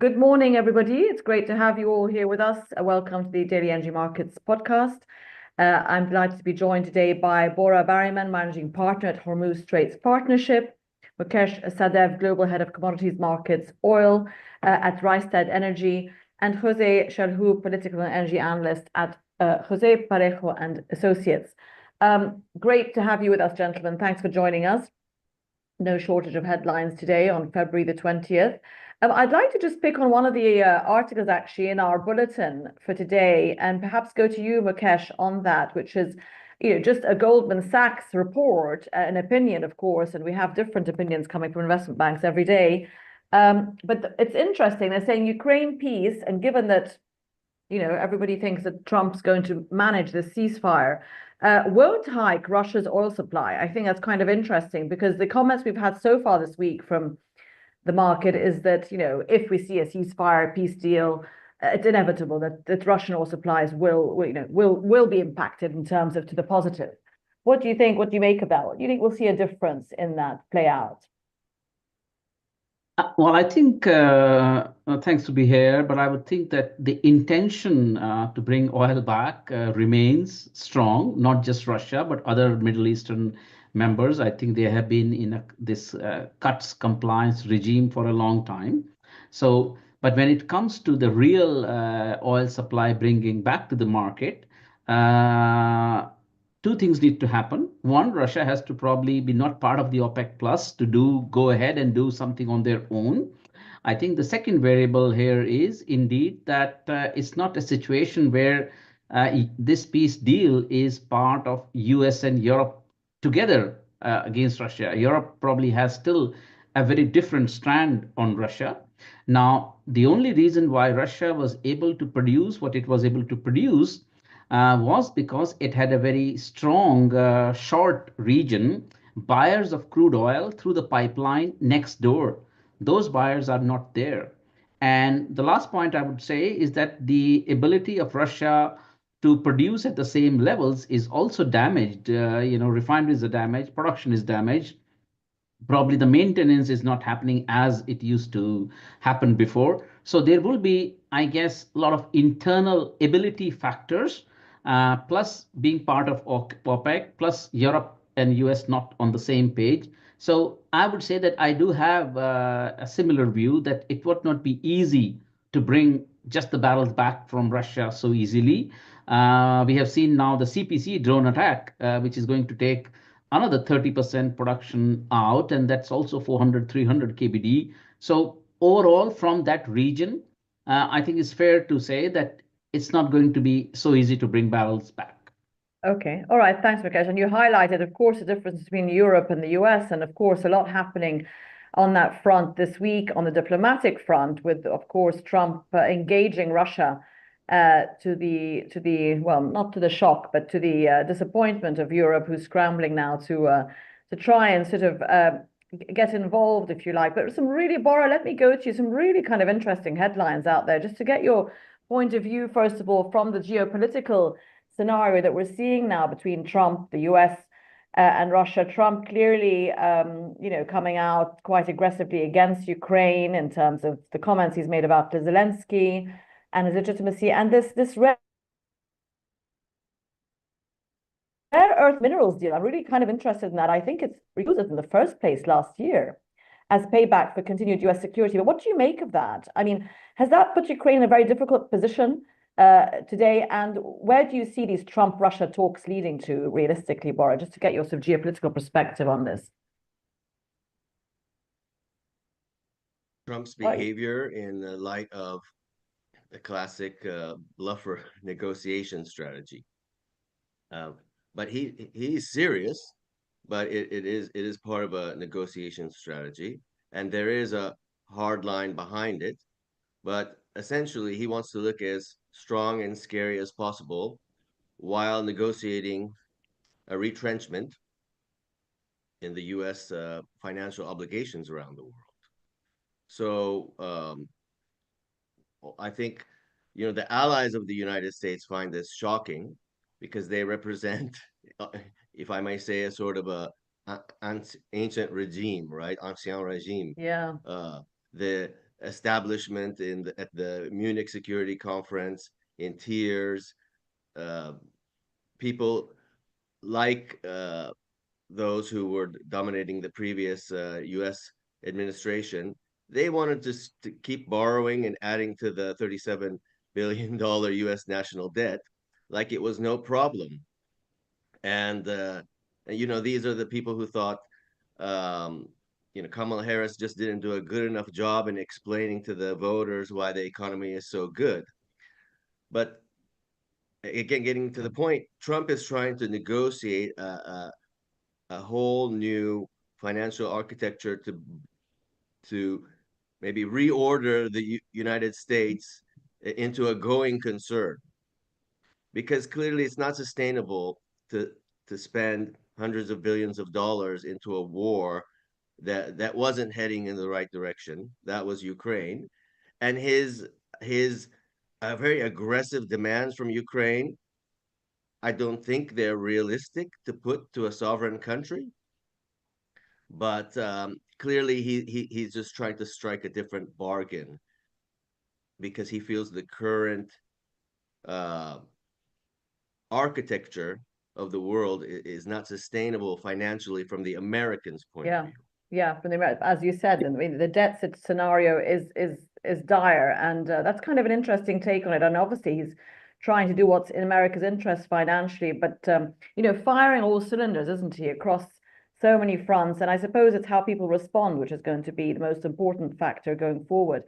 Good morning, everybody. It's great to have you all here with us. Welcome to the Daily Energy Markets podcast. I'm delighted to be joined today by Bora Bariman, Managing Partner at Hormuz Straits Partnership, Mukesh Sadev, Global Head of Commodities Markets Oil at Rystad Energy, and Jose Shalhu, Political and Energy Analyst at Jose Parejo and Associates. Great to have you with us, gentlemen. Thanks for joining us. No shortage of headlines today on February the 20th. I'd like to just pick on one of the articles actually in our bulletin for today and perhaps go to you, Mukesh, on that, which is just a Goldman Sachs report, an opinion, of course, and we have different opinions coming from investment banks every day. But it's interesting. They're saying Ukraine peace, and given that everybody thinks that Trump's going to manage this ceasefire, won't hike Russia's oil supply. I think that's kind of interesting because the comments we've had so far this week from the market is that, if we see a ceasefire peace deal, it's inevitable that Russian oil supplies will be impacted in terms of to the positive. What do you think? What do you make of that? Do you think we'll see a difference in that play out? Well, I think, thanks to be here, but I would think that the intention to bring oil back remains strong, not just Russia, but other Middle Eastern members. I think they have been in this cuts compliance regime for a long time. So, but when it comes to the real oil supply bringing back to the market, two things need to happen. One, Russia has to probably be not part of the OPEC Plus to go ahead and do something on their own. I think the second variable here is indeed that it's not a situation where this peace deal is part of US and Europe together against Russia. Europe probably has still a very different strand on Russia. Now, the only reason why Russia was able to produce what it was able to produce was because it had a very strong short region, buyers of crude oil through the pipeline next door. Those buyers are not there. And the last point I would say is that the ability of Russia to produce at the same levels is also damaged. Refineries are damaged, production is damaged. Probably the maintenance is not happening as it used to happen before. So there will be, I guess, a lot of internal ability factors, plus being part of OPEC, plus Europe and US not on the same page. So I would say that I do have a similar view that it would not be easy to bring just the barrels back from Russia so easily. We have seen now the CPC drone attack, which is going to take another 30% production out, and that's also 400, 300 KBD. So overall, from that region, I think it's fair to say that it's not going to be so easy to bring barrels back. Okay. All right. Thanks, Mukesh. And you highlighted, of course, the difference between Europe and the US, and of course, a lot happening on that front this week on the diplomatic front, with, of course, Trump engaging Russia well, not to the shock, but to the disappointment of Europe, who's scrambling now to try and sort of get involved, if you like. But Bora, let me go to you, some really kind of interesting headlines out there, just to get your point of view, first of all, from the geopolitical scenario that we're seeing now between Trump, the US, and Russia. Trump clearly, coming out quite aggressively against Ukraine in terms of the comments he's made about Zelensky and his legitimacy, and this rare earth minerals deal. I'm really kind of interested in that. I think it's recruited in the first place last year as payback for continued US security. But what do you make of that? I mean, has that put Ukraine in a very difficult position today? And where do you see these Trump-Russia talks leading to realistically, Bora, just to get your sort of geopolitical perspective on this? Trump's behavior in the light of the classic bluffer negotiation strategy. But he's serious, but it is part of a negotiation strategy, and there is a hard line behind it. But essentially, he wants to look as strong and scary as possible while negotiating a retrenchment in the U.S. Financial obligations around the world. So I think, the allies of the United States find this shocking because they represent, if I may say, a sort of an ancient regime, right? Ancien regime. Yeah. The establishment at the Munich Security Conference, in tears. People like those who were dominating the previous U.S. administration, they wanted to keep borrowing and adding to the $37 billion U.S. national debt like it was no problem. And these are the people who thought Kamala Harris just didn't do a good enough job in explaining to the voters why the economy is so good. But again, getting to the point, Trump is trying to negotiate a whole new financial architecture to maybe reorder the United States into a going concern, because clearly it's not sustainable to spend hundreds of billions of dollars into a war that wasn't heading in the right direction. That was Ukraine, and his very aggressive demands from Ukraine, I don't think they're realistic to put to a sovereign country. But clearly he's just trying to strike a different bargain because he feels the current architecture of the world is not sustainable financially from the Americans' point of view. Yeah, from the, as you said, I mean, the debt scenario is dire, and that's kind of an interesting take on it. And obviously, he's trying to do what's in America's interest financially, but firing all cylinders, isn't he, across so many fronts? And I suppose it's how people respond, which is going to be the most important factor going forward.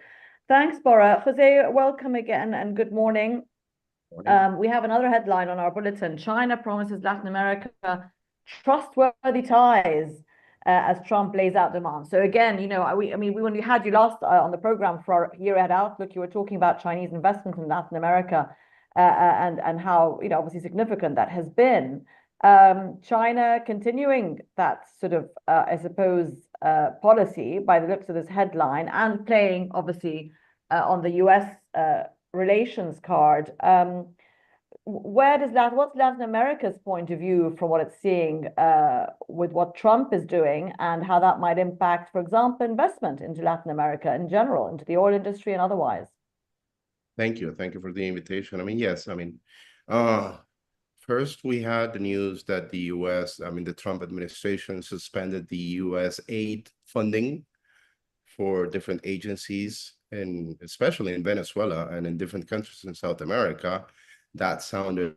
Thanks, Bora. Jose, welcome again, and good morning. We have another headline on our bulletin. China promises Latin America trustworthy ties as Trump lays out demands. So again, when we had you last on the program for our year-ahead outlook, you were talking about Chinese investment in Latin America and how obviously significant that has been. China continuing that sort of I suppose policy by the looks of this headline, and playing obviously on the U.S. relations card. What's Latin America's point of view from what it's seeing with what Trump is doing, and how that might impact, for example, investment into Latin America in general, into the oil industry and otherwise? Thank you for the invitation. I mean, yes, first we had the news that the U.S., the Trump administration suspended the U.S. aid funding for different agencies, and especially in Venezuela and in different countries in South America. That sounded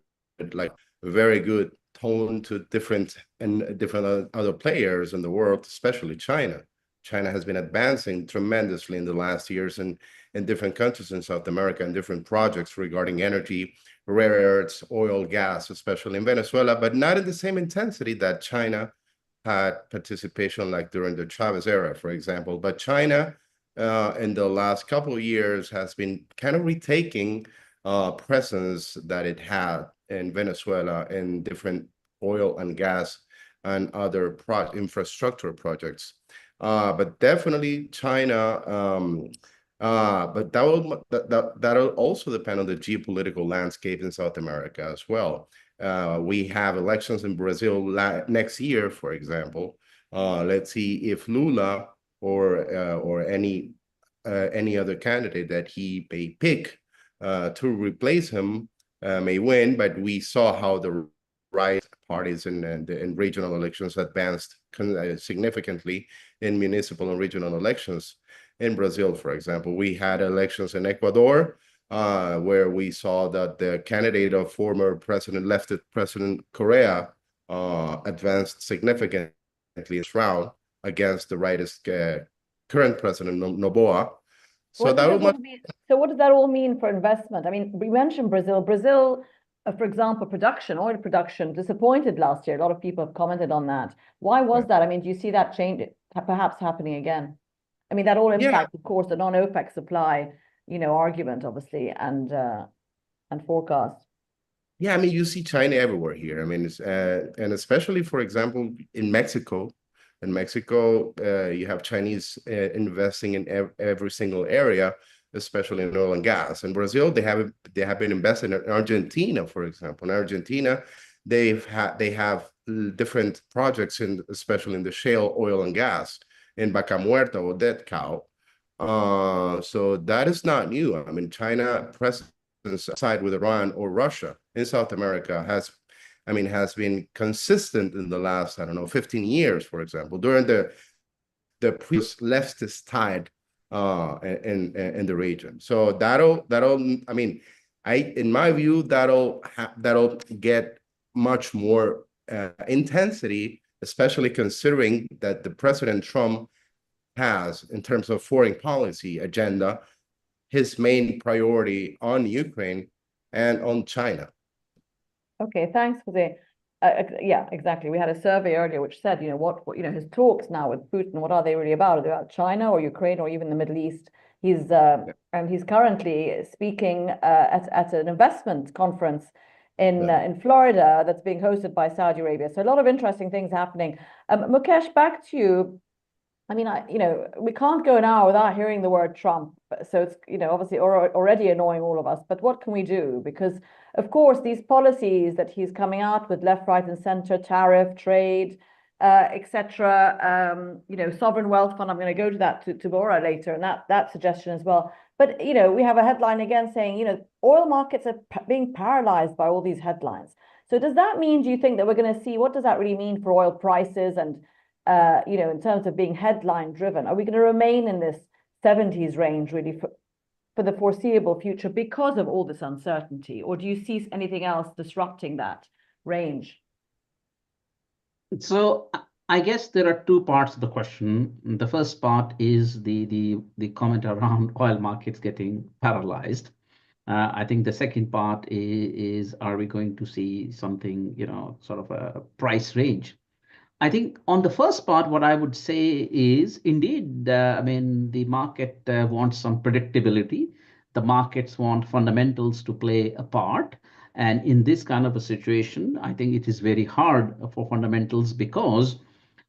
like a very good tone to different other players in the world, especially China. China has been advancing tremendously in the last years in different countries in South America, and different projects regarding energy, rare earths, oil, gas, especially in Venezuela, but not in the same intensity that China had participation like during the Chavez era, for example. But China in the last couple of years has been kind of retaking presence that it had in Venezuela in different oil and gas and other infrastructure projects. But definitely China, but that'll also depend on the geopolitical landscape in South America as well. We have elections in Brazil next year, for example. Let's see if Lula or any other candidate that he may pick to replace him may win. But we saw how the right parties in regional elections advanced significantly in municipal and regional elections. In Brazil, for example, we had elections in Ecuador where we saw that the candidate of former leftist President Correa advanced significantly in this round against the rightist current president Noboa. So what does that all mean for investment? I mean, we mentioned Brazil. Brazil, for example, oil production, disappointed last year. A lot of people have commented on that. Why was that? I mean, do you see that change perhaps happening again? I mean, that all impacts, of course, the non-OPEC supply, argument, obviously, and forecast. Yeah, I mean, you see China everywhere here. I mean, and especially, for example, in Mexico. In Mexico, you have Chinese investing in every single area, especially in oil and gas. In Brazil, they have been investing in Argentina, for example. In Argentina, they have different projects especially in the shale oil and gas in Vaca Muerta or Dead Cow. So that is not new. I mean, China presence side with Iran or Russia in South America has been consistent in the last, I don't know, 15 years, for example, during the previous leftist tide in the region. So that'll I mean, in my view, that'll get much more intensity, especially considering that the President Trump has, in terms of foreign policy agenda, his main priority on Ukraine and on China. Okay, thanks, Jose. Yeah, exactly. We had a survey earlier which said, what his talks now with Putin, what are they really about? Are they about China or Ukraine or even the Middle East? And he's currently speaking at an investment conference in Florida that's being hosted by Saudi Arabia. So a lot of interesting things happening. Mukesh, back to you. I mean, we can't go an hour without hearing the word Trump. So it's, obviously already annoying all of us. But what can we do? Because, of course, these policies that he's coming out with left, right, and center, tariff, trade, etc. Sovereign wealth fund. I'm going to go to that to Bora later, and that suggestion as well. But we have a headline again saying oil markets are being paralyzed by all these headlines. So does that mean? Do you think that we're going to see? What does that really mean for oil prices and in terms of being headline driven? Are we going to remain in this 70s range really for the foreseeable future because of all this uncertainty? Or do you see anything else disrupting that range? So I guess there are two parts of the question. The first part is the comment around oil markets getting paralyzed. I think the second part is are we going to see something, sort of a price range? I think on the first part, what I would say is indeed, the market wants some predictability. The markets want fundamentals to play a part. And in this kind of a situation, I think it is very hard for fundamentals because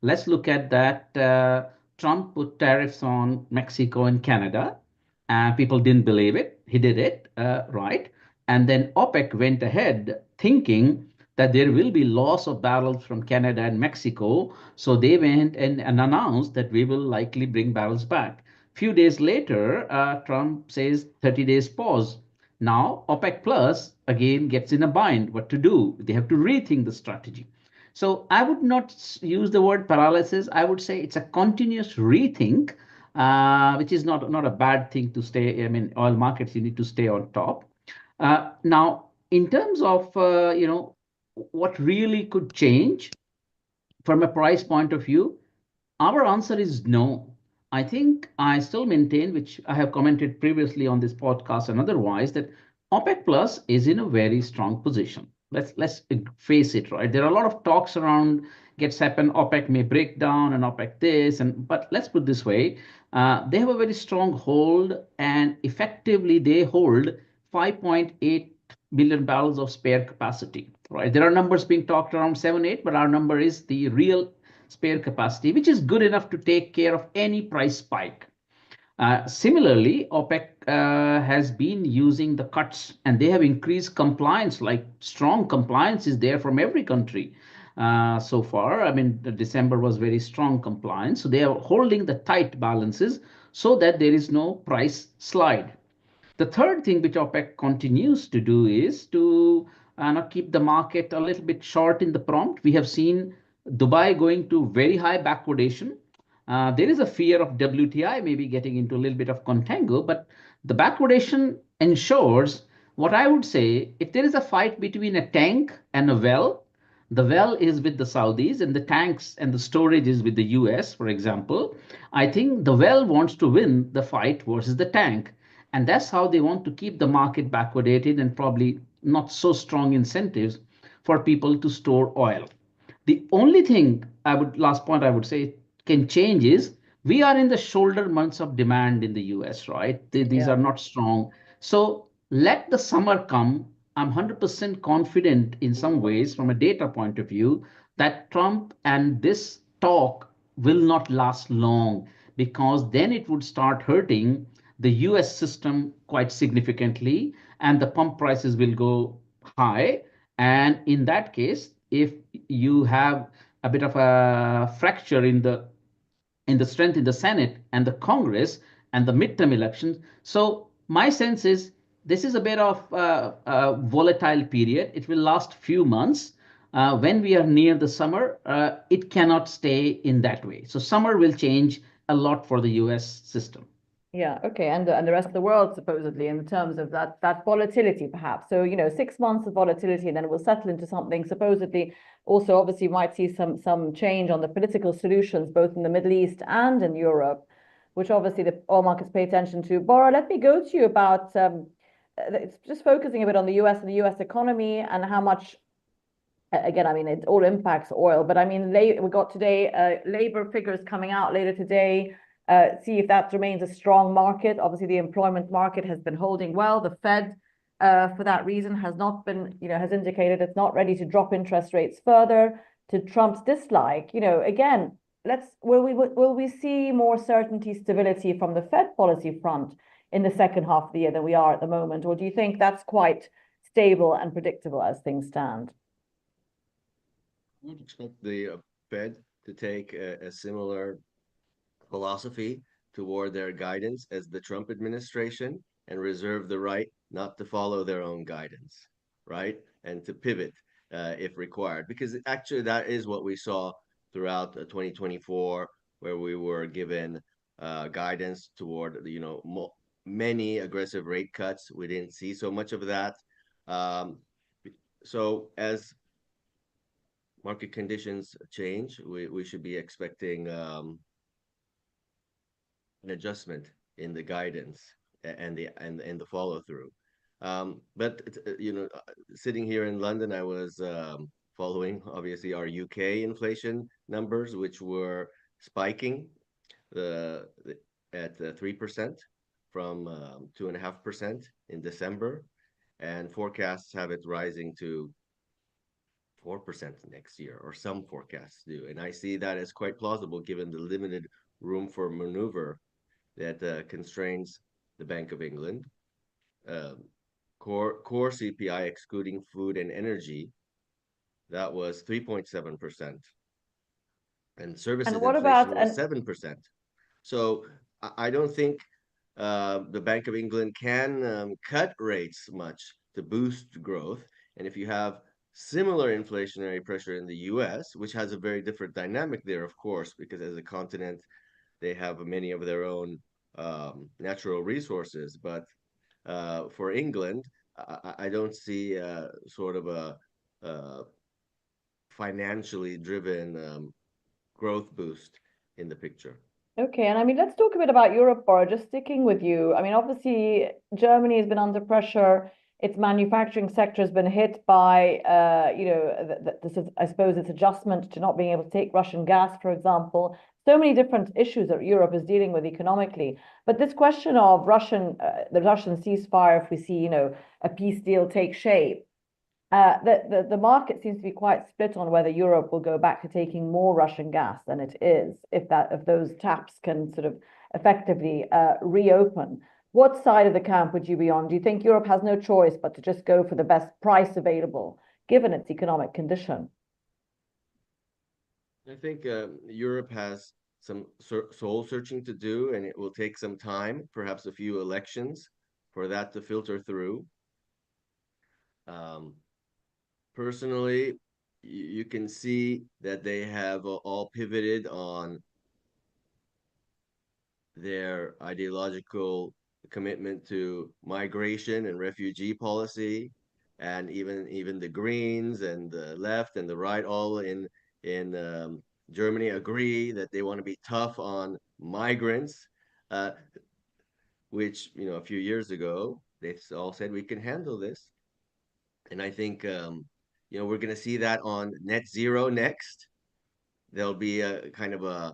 let's look at that. Trump put tariffs on Mexico and Canada. People didn't believe it. He did it, right? And then OPEC went ahead thinking that there will be loss of barrels from Canada and Mexico. So they went and announced that we will likely bring barrels back. Few days later, Trump says 30 days pause. Now OPEC Plus again gets in a bind. What to do? They have to rethink the strategy. So I would not use the word paralysis. I would say it's a continuous rethink, which is not a bad thing to stay. Oil markets, you need to stay on top. Now, in terms of, what really could change from a price point of view, our answer is no. I think I still maintain, which I have commented previously on this podcast and otherwise, that OPEC Plus is in a very strong position. Let's face it, right? There are a lot of talks around gets happen. OPEC may break down and OPEC this, but let's put it this way. They have a very strong hold and effectively they hold 5.8 billion barrels of spare capacity, right? There are numbers being talked around 7, 8, but our number is the real spare capacity, which is good enough to take care of any price spike. Similarly, OPEC has been using the cuts and they have increased compliance, like strong compliance is there from every country so far. December was very strong compliance. So they are holding the tight balances so that there is no price slide. The third thing which OPEC continues to do is to keep the market a little bit short in the prompt. We have seen Dubai going to very high backwardation. There is a fear of WTI maybe getting into a little bit of contango, but the backwardation ensures what I would say, if there is a fight between a tank and a well, the well is with the Saudis and the tanks and the storage is with the US, for example. I think the well wants to win the fight versus the tank. And that's how they want to keep the market backwardated and probably not so strong incentives for people to store oil. The only thing last point I would say can change is we are in the shoulder months of demand in the US, right? These are not strong. So let the summer come. I'm 100% confident in some ways from a data point of view that Trump and this talk will not last long because then it would start hurting the US system quite significantly and the pump prices will go high. And in that case, if you have a bit of a fracture in the strength in the Senate and the Congress, and the midterm elections. So my sense is this is a bit of a volatile period. It will last few months. When we are near the summer, it cannot stay in that way. So summer will change a lot for the US system. Yeah, okay, and the rest of the world supposedly in terms of that volatility perhaps. So 6 months of volatility, and then it will settle into something supposedly. Also, obviously, might see some change on the political solutions both in the Middle East and in Europe, which obviously the oil markets pay attention to. Bora, let me go to you about it's just focusing a bit on the US and the US economy and how much. Again, I mean, it all impacts oil, but I mean, we got today labor figures coming out later today. See if that remains a strong market. Obviously, the employment market has been holding well. The Fed, for that reason, has not been, has indicated it's not ready to drop interest rates further to Trump's dislike. Again, will we see more certainty, stability from the Fed policy front in the second half of the year than we are at the moment, or do you think that's quite stable and predictable as things stand? I would expect the Fed to take a similar philosophy toward their guidance as the Trump administration and reserve the right not to follow their own guidance, right? And to pivot if required. Because actually, that is what we saw throughout 2024, where we were given guidance toward, many aggressive rate cuts. We didn't see so much of that. So as market conditions change, we should be expecting an adjustment in the guidance and the follow through. But sitting here in London, I was following obviously our UK inflation numbers, which were spiking at 3% from 2.5% in December, and forecasts have it rising to 4% next year, or some forecasts do. And I see that as quite plausible given the limited room for maneuver that constrains the Bank of England. Core CPI, excluding food and energy, that was 3.7%. And services And what inflation about was 7%. So I don't think the Bank of England can cut rates much to boost growth. And if you have similar inflationary pressure in the US, which has a very different dynamic there, of course, because as a continent, they have many of their own natural resources. But for England, I don't see sort of a financially driven growth boost in the picture. Okay, and I mean, let's talk a bit about Europe, Bora, just sticking with you. I mean, obviously, Germany has been under pressure. Its manufacturing sector has been hit by, this is, I suppose, its adjustment to not being able to take Russian gas, for example. So many different issues that Europe is dealing with economically. But this question of the Russian ceasefire, if we see, a peace deal take shape, the market seems to be quite split on whether Europe will go back to taking more Russian gas than it is, if those taps can sort of effectively reopen. What side of the camp would you be on? Do you think Europe has no choice but to just go for the best price available, given its economic condition? I think Europe has some soul searching to do, and it will take some time, perhaps a few elections, for that to filter through. Personally, you can see that they have all pivoted on their ideological commitment to migration and refugee policy, and even the Greens and the left and the right, all in Germany, agree that they want to be tough on migrants, which a few years ago they all said we can handle this. And I think we're going to see that on net zero next. There'll be a kind of a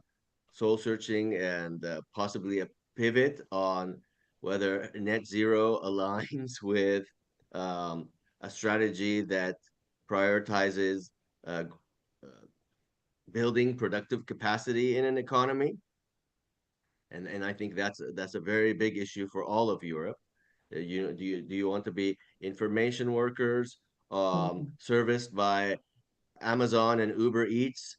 soul searching and possibly a pivot on whether net zero aligns with a strategy that prioritizes building productive capacity in an economy. And I think that's a very big issue for all of Europe. Do you want to be information workers serviced by Amazon and Uber Eats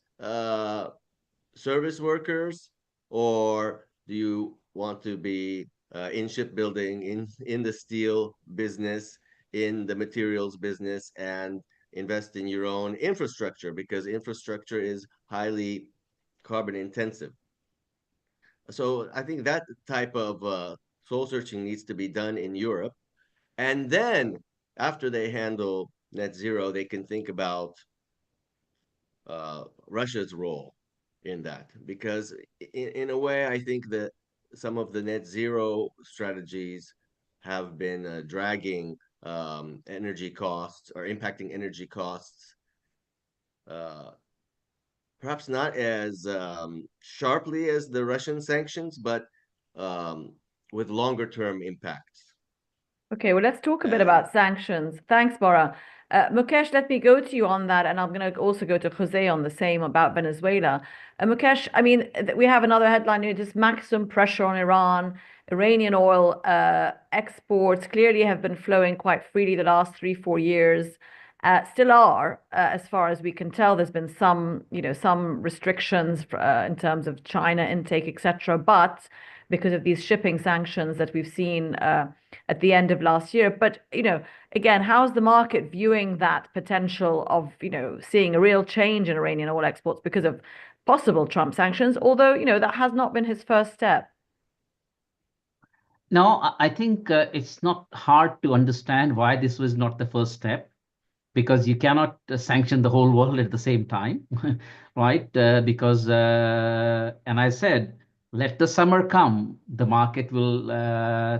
service workers, or do you want to be in shipbuilding, in the steel business, in the materials business, and invest in your own infrastructure, because infrastructure is highly carbon intensive. So I think that type of soul searching needs to be done in Europe. And then after they handle net zero, they can think about Russia's role in that. Because in a way, I think that some of the net zero strategies have been dragging energy costs, or impacting energy costs, uh, perhaps not as sharply as the Russian sanctions, but um, with longer term impacts. Okay, well, let's talk a bit And about sanctions. Thanks, Bora. Mukesh, let me go to you on that, and I'm going to also go to Jose on the same about Venezuela. Mukesh, I mean, we have another headline here, just maximum pressure on Iran. Iranian oil exports clearly have been flowing quite freely the last 3-4 years. Still are, as far as we can tell. There's been some, some restrictions in terms of China intake, etc. But because of these shipping sanctions that we've seen at the end of last year. But, again, how's the market viewing that potential of, seeing a real change in Iranian oil exports because of possible Trump sanctions, although, that has not been his first step? No, I think it's not hard to understand why this was not the first step, because you cannot sanction the whole world at the same time, right? Because, and I said, let the summer come, the market will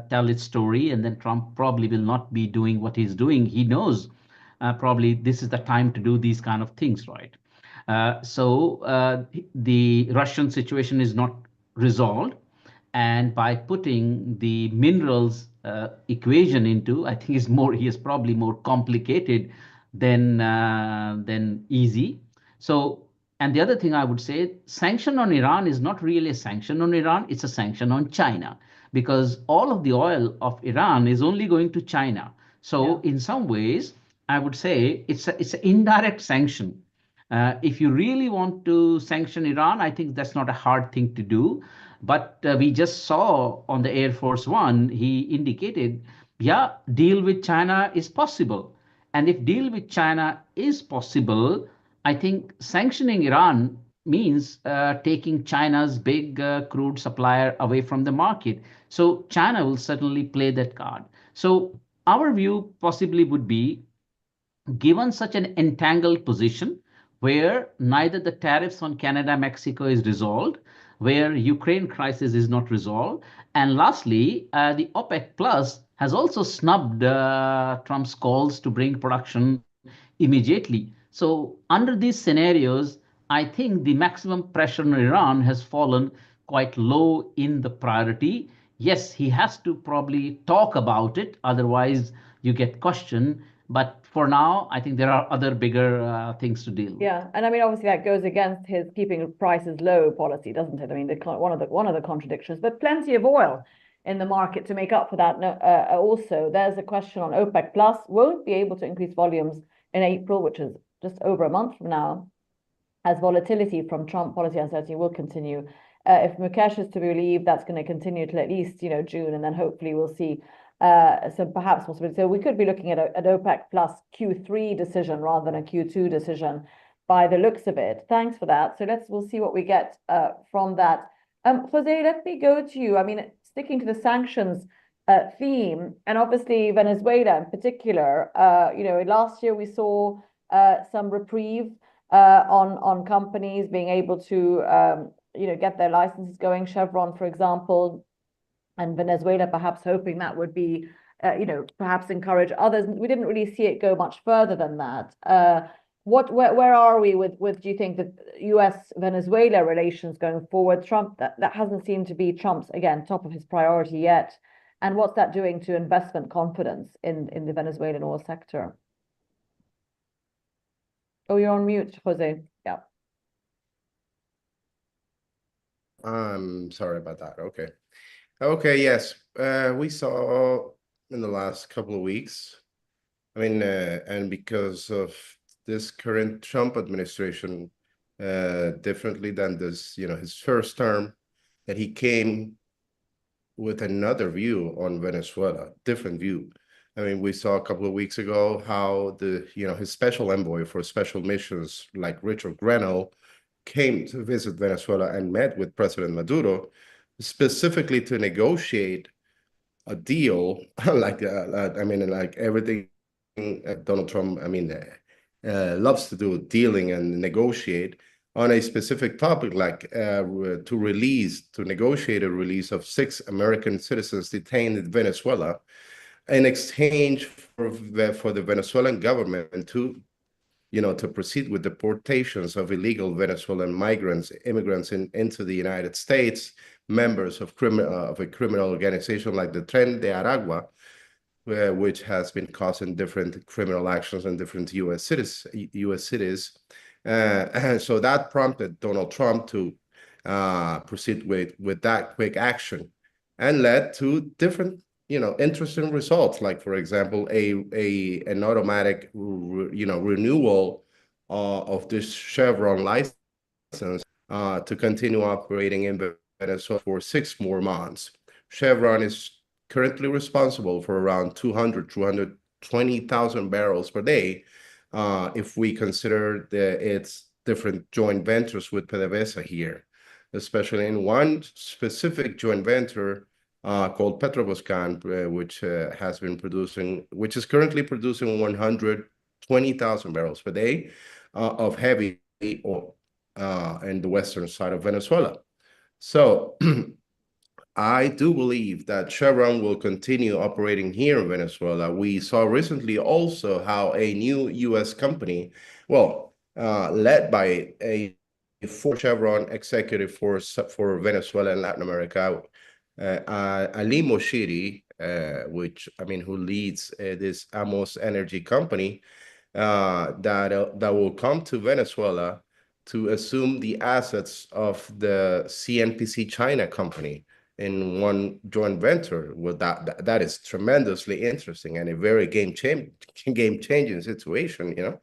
tell its story, and then Trump probably will not be doing what he's doing. He knows probably this is the time to do these kind of things, right? So the Russian situation is not resolved. And by putting the minerals equation into, I think he is probably more complicated than easy. So, and the other thing I would say, sanction on Iran is not really a sanction on Iran, it's a sanction on China, because all of the oil of Iran is only going to China. So in some ways, I would say it's an indirect sanction. If you really want to sanction Iran, I think that's not a hard thing to do. But we just saw on the Air Force One, he indicated, yeah, deal with China is possible. And if deal with China is possible, I think sanctioning Iran means taking China's big crude supplier away from the market. So China will certainly play that card. So our view possibly would be, given such an entangled position where neither the tariffs on Canada, Mexico is resolved, where Ukraine crisis is not resolved, and lastly, the OPEC Plus has also snubbed Trump's calls to bring production immediately. So under these scenarios, I think the maximum pressure on Iran has fallen quite low in the priority. Yes, he has to probably talk about it, otherwise you get questioned. But for now, I think there are other bigger things to deal with. Yeah, and I mean, obviously that goes against his keeping prices low policy, doesn't it? I mean, one of the contradictions, but plenty of oil in the market to make up for that. Also, there's a question on OPEC Plus won't be able to increase volumes in April, which is just over a month from now, as volatility from Trump policy uncertainty will continue. If Mukesh is to be relieved, that's going to continue till at least June, and then hopefully we'll see some perhaps possibility. So we could be looking at an OPEC Plus Q3 decision rather than a Q2 decision by the looks of it. Thanks for that. So we'll see what we get from that. Jose, let me go to you. I mean, sticking to the sanctions theme, and obviously Venezuela in particular, last year we saw some reprieve on companies being able to get their licenses going. Chevron, for example, and Venezuela perhaps hoping that would be, perhaps encourage others. We didn't really see it go much further than that. Where are we with do you think, the US-Venezuela relations going forward? Trump, that hasn't seemed to be Trump's, again, top of his priority yet. And what's that doing to investment confidence in the Venezuelan oil sector? Oh, you're on mute, Jose. Yeah. I'm sorry about that. Okay. Okay, yes. We saw in the last couple of weeks, I mean, and because of this current Trump administration, differently than this, his first term, that he came with another view on Venezuela, different view. I mean, we saw a couple of weeks ago how his special envoy for special missions like Richard Grenell came to visit Venezuela and met with President Maduro specifically to negotiate a deal like everything Donald Trump, loves to do, dealing and negotiate on a specific topic, like to negotiate a release of 6 American citizens detained in Venezuela in exchange for the Venezuelan government to proceed with deportations of illegal Venezuelan immigrants into the United States, members of a criminal organization like the Tren de Aragua, which has been causing different criminal actions in different U.S. cities. And so that prompted Donald Trump to proceed with that quick action, and led to different interesting results, like, for example, an automatic renewal of this Chevron license to continue operating in Venezuela for 6 more months. Chevron is currently responsible for around 220,000 barrels per day, if we consider its different joint ventures with PDVSA here, especially in one specific joint venture called Petroboscan, which is currently producing 120,000 barrels per day of heavy oil in the western side of Venezuela. So I do believe that Chevron will continue operating here in Venezuela. We saw recently also how a new U.S. company, led by a former Chevron executive for Venezuela and Latin America, Ali Moshiri, who leads this Amos Energy company, that will come to Venezuela to assume the assets of the CNPC China company in one joint venture. Well, that is tremendously interesting and a very game-changing situation,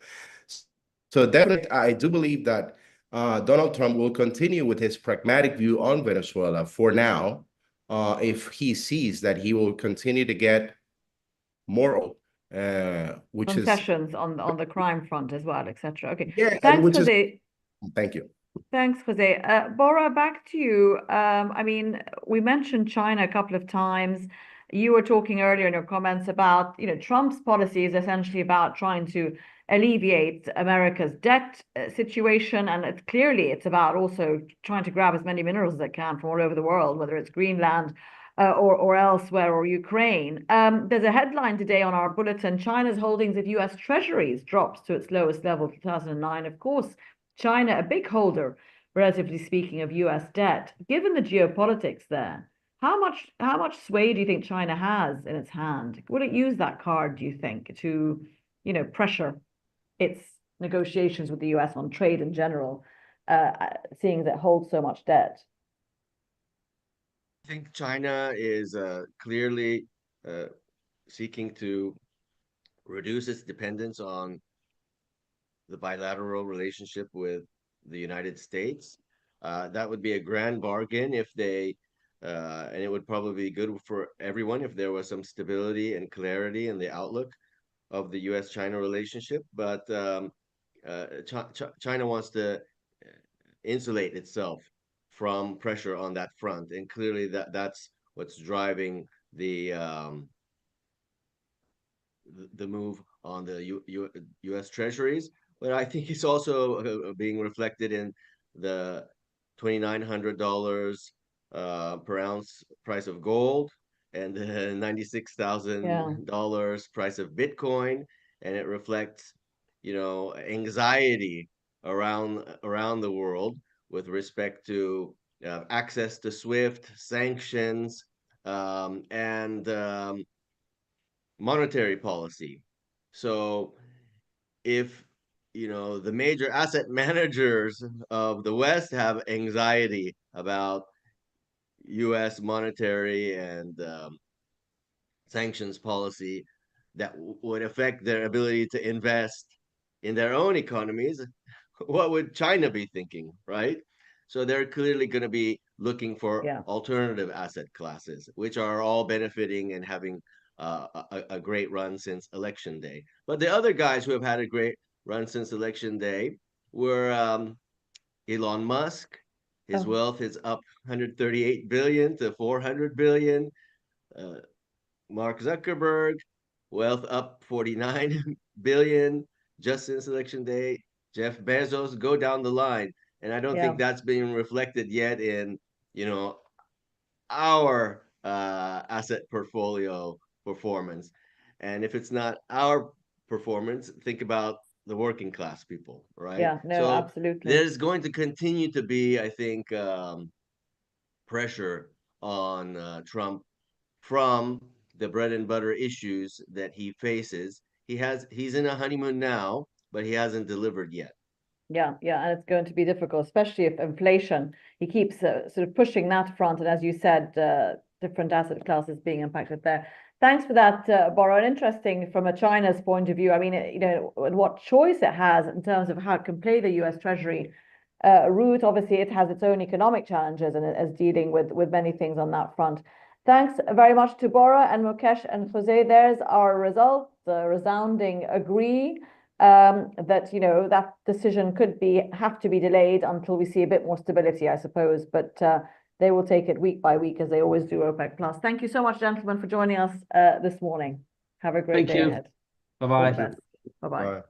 So definitely, I do believe that Donald Trump will continue with his pragmatic view on Venezuela for now, if he sees that he will continue to get more, which concessions is on the crime front as well, etc. Okay, yeah, thanks, Jose. Thank you. Thanks, Jose. Bora, back to you. We mentioned China a couple of times. You were talking earlier in your comments about, Trump's policy is essentially about trying to alleviate America's debt situation, and it's about also trying to grab as many minerals as it can from all over the world, whether it's Greenland or elsewhere, or Ukraine. There's a headline today on our bulletin: China's holdings of U.S. Treasuries drops to its lowest level of 2009. Of course, China, a big holder, relatively speaking, of U.S. debt. Given the geopolitics there, how much sway do you think China has in its hand? Will it use that card, do you think, to, pressure its negotiations with the U.S. on trade in general, seeing that it holds so much debt? I think China is clearly seeking to reduce its dependence on the bilateral relationship with the United States. That would be a grand bargain if they, and it would probably be good for everyone if there was some stability and clarity in the outlook of the U.S.-China relationship. But China wants to insulate itself from pressure on that front, and clearly that's what's driving the move on the U.S. Treasuries. But I think it's also being reflected in the $2,900 per ounce price of gold, and the $96,000 price of Bitcoin, and it reflects, anxiety around the world with respect to access to SWIFT, sanctions, and monetary policy. So if the major asset managers of the West have anxiety about U.S. monetary and sanctions policy that would affect their ability to invest in their own economies, what would China be thinking, right? So they're clearly going to be looking for Yeah. alternative asset classes, which are all benefiting and having a great run since election day. But the other guys who have had a great run since election day were Elon Musk. His Oh. wealth is up 138 billion to 400 billion. Mark Zuckerberg, wealth up 49 billion just since election day. Jeff Bezos, go down the line. And I don't Yeah. think that's being reflected yet in, our asset portfolio performance. And if it's not our performance, think about the working class people, right? Yeah, no, So absolutely. there's going to continue to be, I think, pressure on Trump from the bread and butter issues that he faces. He's in a honeymoon now, but he hasn't delivered yet. Yeah, and it's going to be difficult, especially if inflation, he keeps sort of pushing that front. And as you said, different asset classes being impacted there. Thanks for that, Bora. And interesting from a China's point of view. I mean, and what choice it has in terms of how it can play the US Treasury route. Obviously, it has its own economic challenges and is dealing with many things on that front. Thanks very much to Bora and Mukesh and Jose. There's our results, resounding agree. That that decision could have to be delayed until we see a bit more stability, I suppose. But they will take it week by week as they always do. OPEC Plus. Thank you so much, gentlemen, for joining us this morning. Have a great day ahead. Bye bye. Bye bye. Bye.